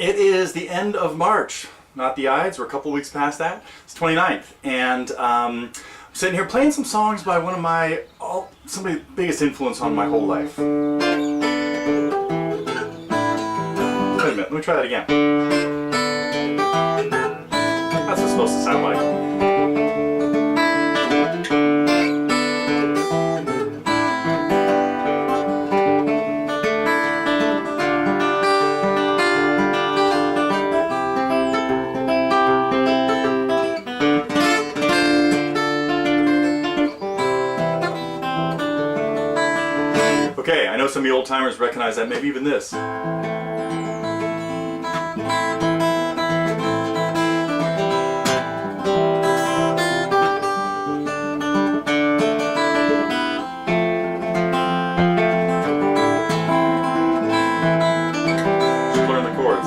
It is the end of March, not the Ides. We're a couple weeks past that. It's 29th, and I'm sitting here playing some songs by one of my, somebody biggest influence on my whole life. Wait a minute, let me try that again. That's what it's supposed to sound like. Okay, I know some of you old timers recognize that, maybe even this. Should learn the chords.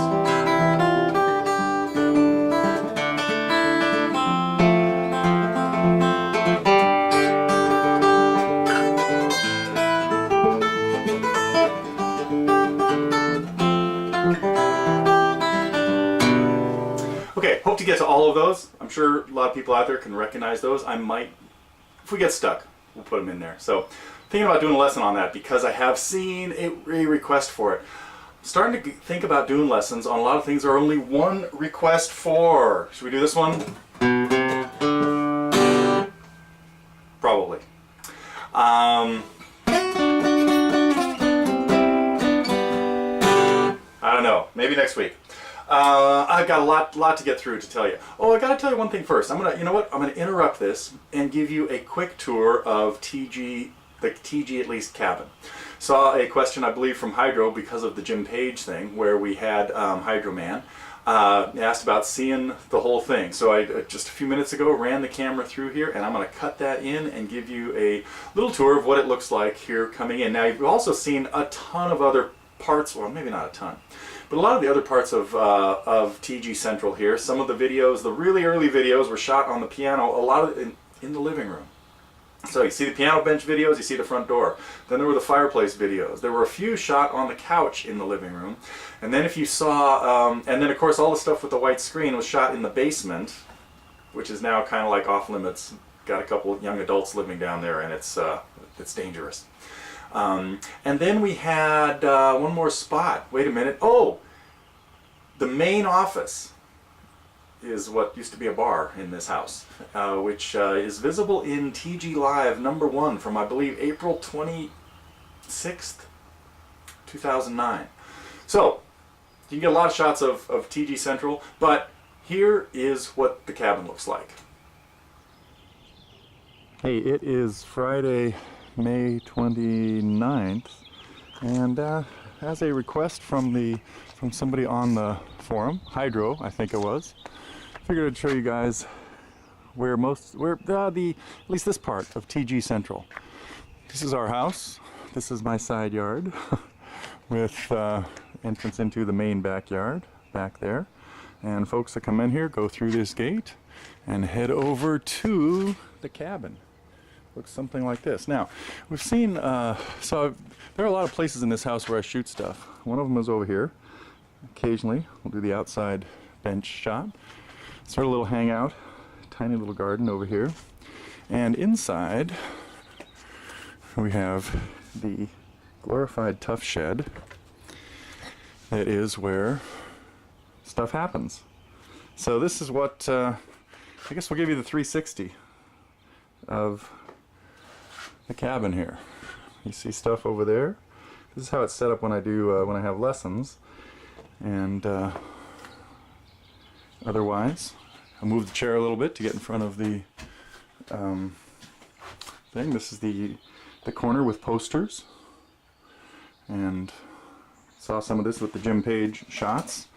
Okay, hope to get to all of those. I'm sure a lot of people out there can recognize those. I might, if we get stuck, we'll put them in there. So, thinking about doing a lesson on that because I have seen a request for it. I'm starting to think about doing lessons on a lot of things there are only one request for. Should we do this one? Probably. I don't know. Maybe next week. I've got a lot to get through to tell you. Oh, I got to tell you one thing first. You know what? I'm gonna interrupt this and give you a quick tour of TG, the TG at least cabin. Saw a question, I believe, from Hydro because of the Jim Page thing, where we had Hydro Man asked about seeing the whole thing. So I just a few minutes ago ran the camera through here, and I'm gonna cut that in and give you a little tour of what it looks like here coming in. Now you've also seen a ton of other parts. Well, maybe not a ton. But a lot of the other parts of TG Central here, some of the videos, the really early videos were shot on the piano, a lot of it in the living room. So you see the piano bench videos, you see the front door. Then there were the fireplace videos. There were a few shot on the couch in the living room. And then if you saw, and then of course all the stuff with the white screen was shot in the basement, which is now kind of like off limits. Got a couple of young adults living down there, and it's dangerous. And then we had one more spot. Wait a minute. Oh, the main office is what used to be a bar in this house, which is visible in TG Live #1 from, I believe, April 26th, 2009. So, you can get a lot of shots of TG Central, but here is what the cabin looks like. Hey, it is Friday, May 29th, and as a request from somebody on the forum, Hydro, I think it was, figured I'd show you guys where at least this part of TG Central. This is our house. This is my side yard with entrance into the main backyard back there. And folks that come in here go through this gate and head over to the cabin. Looks something like this. Now, we've seen, so there are a lot of places in this house where I shoot stuff. One of them is over here. Occasionally, we'll do the outside bench shot. Sort of a little hangout, tiny little garden over here. And inside, we have the glorified tough shed. That is where stuff happens. So this is what, I guess we'll give you the 360 of the cabin here. You see stuff over there. This is how it's set up when I do when I have lessons, and otherwise I'll move the chair a little bit to get in front of the thing. This is the corner with posters, and saw some of this with the Jim Page shots.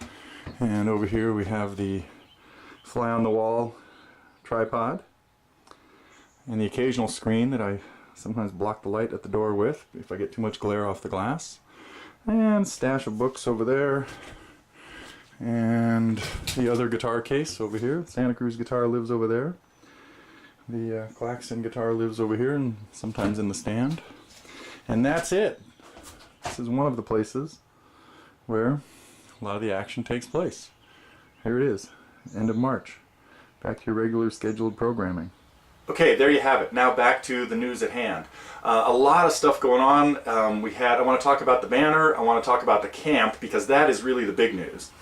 And over here we have the fly on the wall tripod and the occasional screen that I sometimes block the light at the door with if I get too much glare off the glass. And stash of books over there. And the other guitar case over here. Santa Cruz guitar lives over there. The Claxton guitar lives over here and sometimes in the stand. And that's it. This is one of the places where a lot of the action takes place. Here it is, end of March. Back to your regular scheduled programming. Okay, there you have it. Now back to the news at hand. A lot of stuff going on. I want to talk about the banner. I want to talk about the camp because that is really the big news.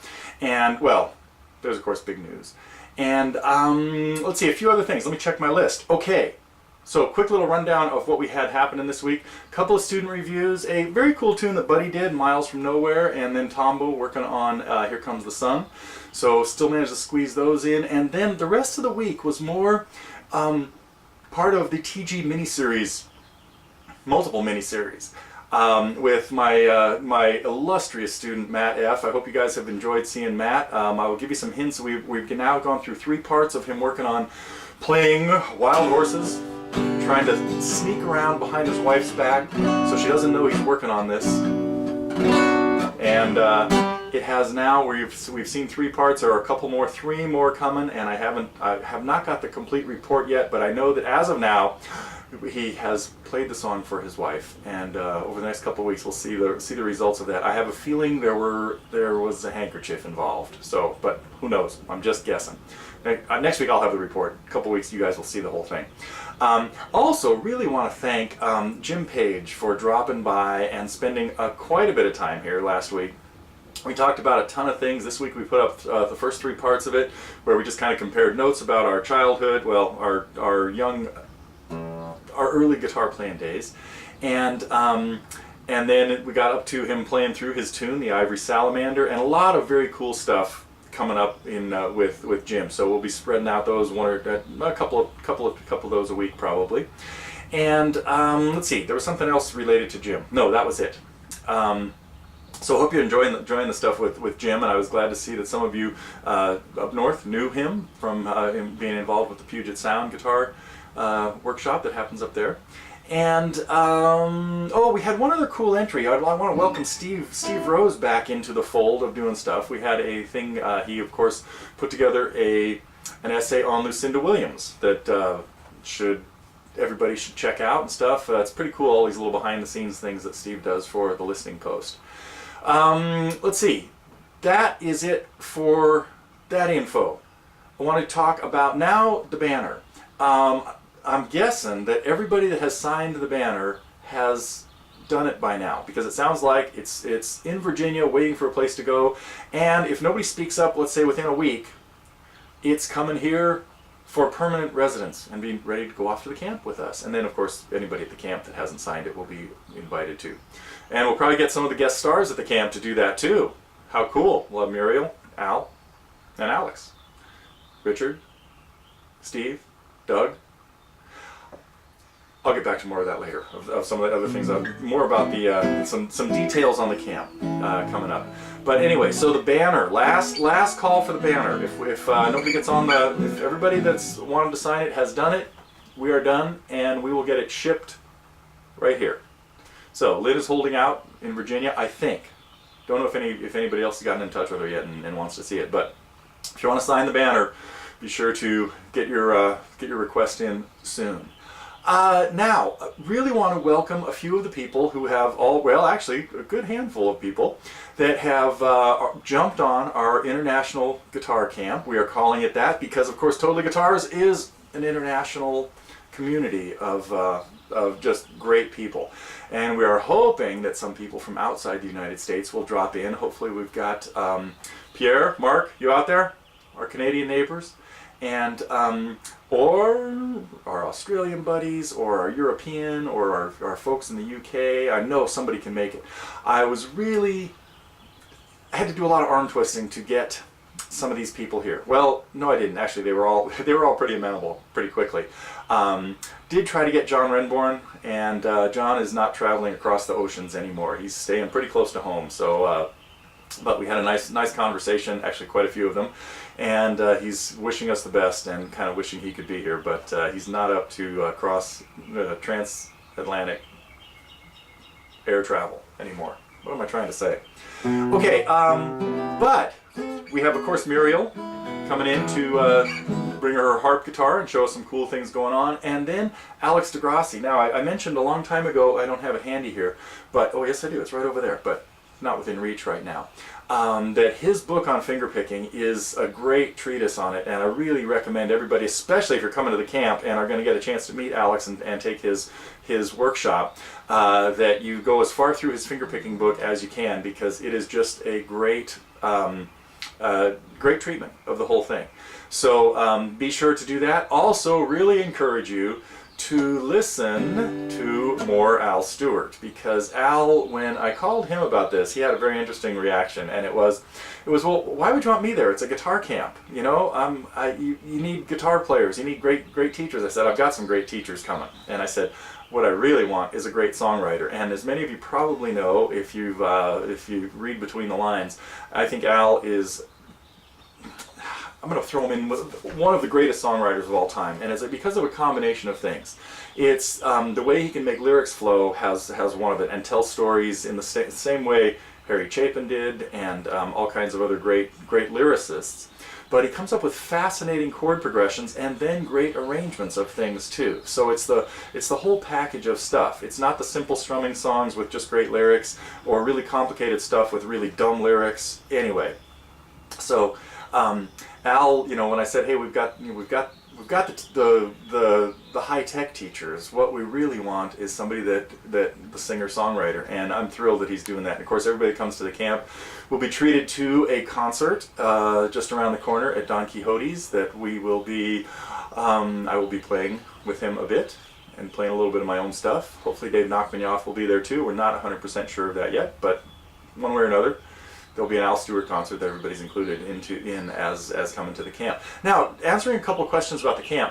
And, well, there's of course big news. And let's see, a few other things. Let me check my list. Okay, so quick little rundown of what we had happening this week. A couple of student reviews. A very cool tune that Buddy did, Miles from Nowhere, and then Tombo working on Here Comes the Sun. So still managed to squeeze those in. And then the rest of the week was more part of the TG miniseries, multiple miniseries, with my illustrious student Matt F. I hope you guys have enjoyed seeing Matt. I will give you some hints. We've now gone through 3 parts of him working on playing wild horses, trying to sneak around behind his wife's back so she doesn't know he's working on this. And it has now, we've seen 3 parts. There are a couple more, 3 more coming, and I have not got the complete report yet, but I know that as of now, he has played the song for his wife, and over the next couple of weeks we'll see the results of that. I have a feeling there was a handkerchief involved, so, but who knows? I'm just guessing. Next week I'll have the report. A couple of weeks you guys will see the whole thing. Also, really want to thank Jim Page for dropping by and spending quite a bit of time here last week. We talked about a ton of things. This week we put up the first 3 parts of it, where we just kind of compared notes about our childhood, well, our early guitar playing days, and then we got up to him playing through his tune, the Ivory Salamander, and a lot of very cool stuff coming up in with Jim. So we'll be spreading out those a couple of those a week probably. And let's see, there was something else related to Jim. No, that was it. So I hope you're enjoying the stuff with Jim, and I was glad to see that some of you up north knew him from him being involved with the Puget Sound guitar workshop that happens up there. And we had one other cool entry. I want to welcome Steve Rose back into the fold of doing stuff. We had a thing. He of course put together an essay on Lucinda Williams that everybody should check out and stuff. It's pretty cool, all these little behind the scenes things that Steve does for the Listening Post. Let's see, that is it for that info. I want to talk about now the banner. I'm guessing that everybody that has signed the banner has done it by now, because it sounds like it's in Virginia waiting for a place to go, and if nobody speaks up, let's say within a week, it's coming here for permanent residence and being ready to go off to the camp with us. And then of course anybody at the camp that hasn't signed it will be invited to. And we'll probably get some of the guest stars at the camp to do that too. How cool. We'll have Muriel, Al, and Alex. Richard, Steve, Doug. I'll get back to more of that later, of some of the other things, more about the some details on the camp coming up. But anyway, so the banner, last call for the banner. If nobody gets on if everybody that's wanted to sign it has done it, we are done, and we will get it shipped right here. So Lyd is holding out in Virginia, I think. Don't know if anybody else has gotten in touch with her yet and wants to see it. But if you want to sign the banner, be sure to get your request in soon. Now, really want to welcome a few of the people who have actually a good handful of people that have jumped on our International Guitar Camp. We are calling it that because, of course, Totally Guitars is an international community of just great people. And we are hoping that some people from outside the United States will drop in. Hopefully we've got Pierre, Mark, you out there? Our Canadian neighbors? And or our Australian buddies, or our European, or our folks in the UK. I know somebody can make it. I had to do a lot of arm twisting to get some of these people here. Well, no, I didn't. Actually, they were all pretty amenable pretty quickly. Did try to get John Renborn, and John is not traveling across the oceans anymore. He's staying pretty close to home. So, but we had a nice conversation. Actually, quite a few of them. And he's wishing us the best and kind of wishing he could be here, but he's not up to cross transatlantic air travel anymore. What am I trying to say? Okay, but we have, of course, Muriel coming in to bring her harp guitar and show us some cool things going on, and then Alex DeGrassi. Now, I mentioned a long time ago, I don't have it handy here, but, oh yes I do, it's right over there, but not within reach right now. That his book on fingerpicking is a great treatise on it, and I really recommend everybody, especially if you're coming to the camp and are going to get a chance to meet Alex and take his workshop, that you go as far through his fingerpicking book as you can, because it is just a great great treatment of the whole thing. So be sure to do that. Also, really encourage you to listen to more Al Stewart, because Al, when I called him about this, he had a very interesting reaction, and it was, well, why would you want me there? It's a guitar camp, you know. You need guitar players, you need great teachers. I said, I've got some great teachers coming, and I said, what I really want is a great songwriter. And as many of you probably know, if you read between the lines, I think Al is, I'm going to throw him in with one of the greatest songwriters of all time, and it's because of a combination of things. It's the way he can make lyrics flow has one of it, and tell stories in the same way Harry Chapin did, and all kinds of other great lyricists. But he comes up with fascinating chord progressions and then great arrangements of things too. So it's the whole package of stuff. It's not the simple strumming songs with just great lyrics, or really complicated stuff with really dumb lyrics. Anyway, so Al, you know, when I said, hey, we've got the high-tech teachers, what we really want is somebody that the singer-songwriter, and I'm thrilled that he's doing that. And of course, everybody that comes to the camp will be treated to a concert just around the corner at Don Quixote's that we will be, I will be playing with him a bit and playing a little bit of my own stuff. Hopefully Dave Nachmanioff will be there too. We're not 100% sure of that yet, but one way or another, there'll be an Al Stewart concert that everybody's included in as coming to the camp. Now, answering a couple questions about the camp,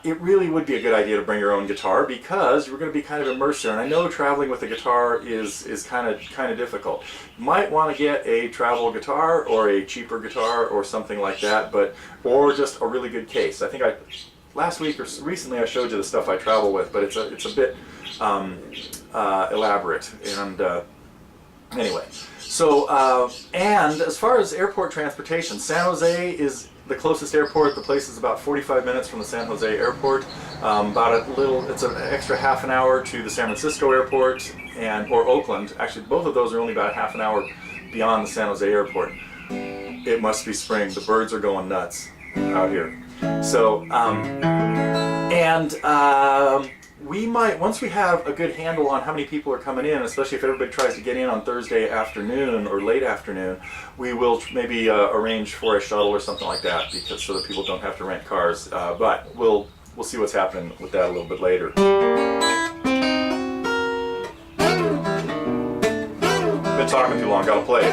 it really would be a good idea to bring your own guitar, because you're going to be kind of immersed there. And I know traveling with a guitar is kind of difficult. You might want to get a travel guitar or a cheaper guitar or something like that, or just a really good case. I think last week or recently I showed you the stuff I travel with, but it's a bit elaborate. And anyway. So, and as far as airport transportation, San Jose is the closest airport. The place is about 45 minutes from the San Jose airport. It's an extra half an hour to the San Francisco airport or Oakland. Actually, both of those are only about half an hour beyond the San Jose airport. It must be spring. The birds are going nuts out here. So, we might, once we have a good handle on how many people are coming in, especially if everybody tries to get in on Thursday afternoon or late afternoon, we will maybe arrange for a shuttle or something like that, so that people don't have to rent cars. But we'll see what's happening with that a little bit later. Been talking too long, gotta play.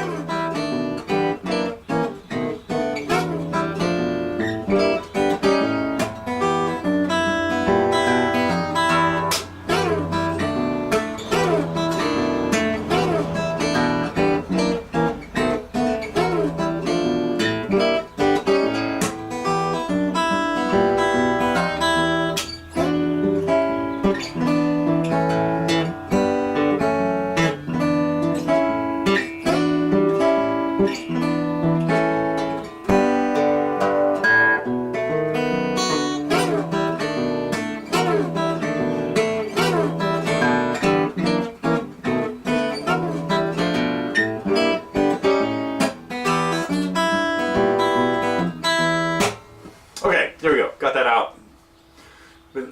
Okay, there we go. Got that out.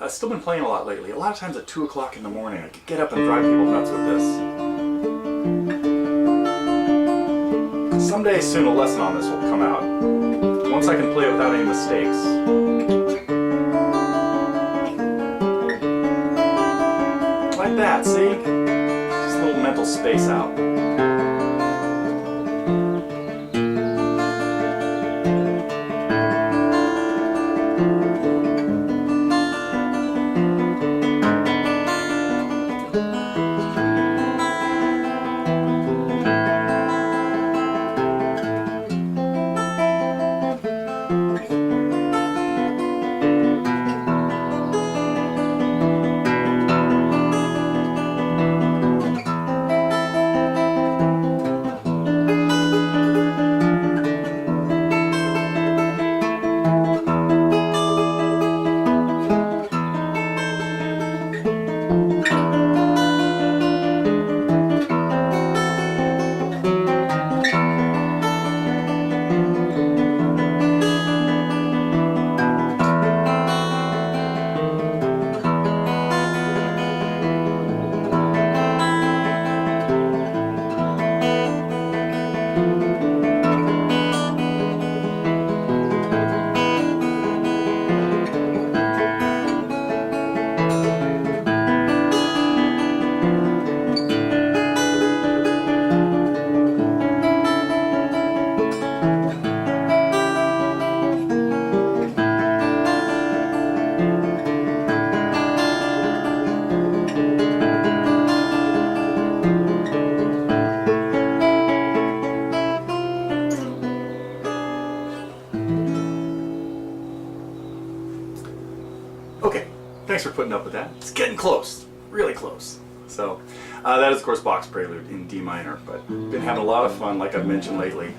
I've still been playing a lot lately. A lot of times at 2 o'clock in the morning, I could get up and drive people nuts with this. Someday soon a lesson on this will come out. Once I can play it without any mistakes. Like that, see? Just a little mental space out. for putting up with that. It's getting close, really close. So that is, of course, Bach's Prelude in D minor. But been having a lot of fun, like I've mentioned lately,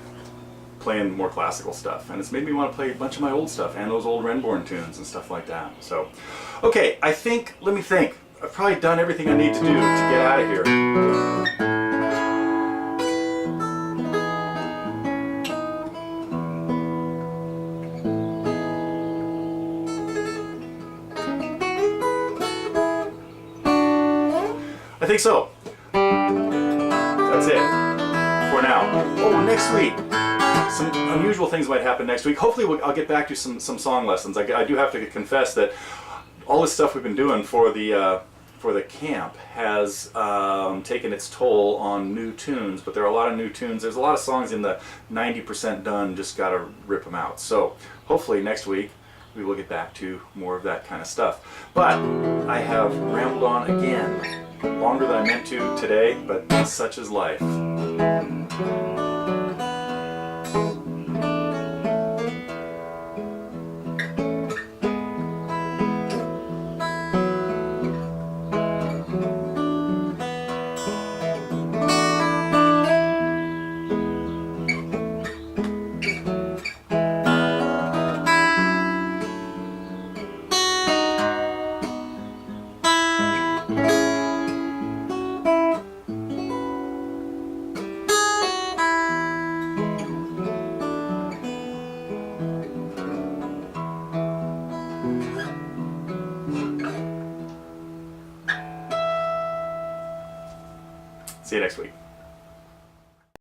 playing more classical stuff. And it's made me want to play a bunch of my old stuff and those old Renborn tunes and stuff like that. So, okay, let me think. I've probably done everything I need to do to get out of here. I think so. That's it for now. Oh, next week, some unusual things might happen next week. Hopefully I'll get back to some song lessons. I do have to confess that all this stuff we've been doing for the camp has taken its toll on new tunes, but there are a lot of new tunes. There's a lot of songs in the 90% done, just gotta rip them out. So hopefully next week we will get back to more of that kind of stuff. But I have rambled on again, longer than I meant to today, but such is life. See you next week.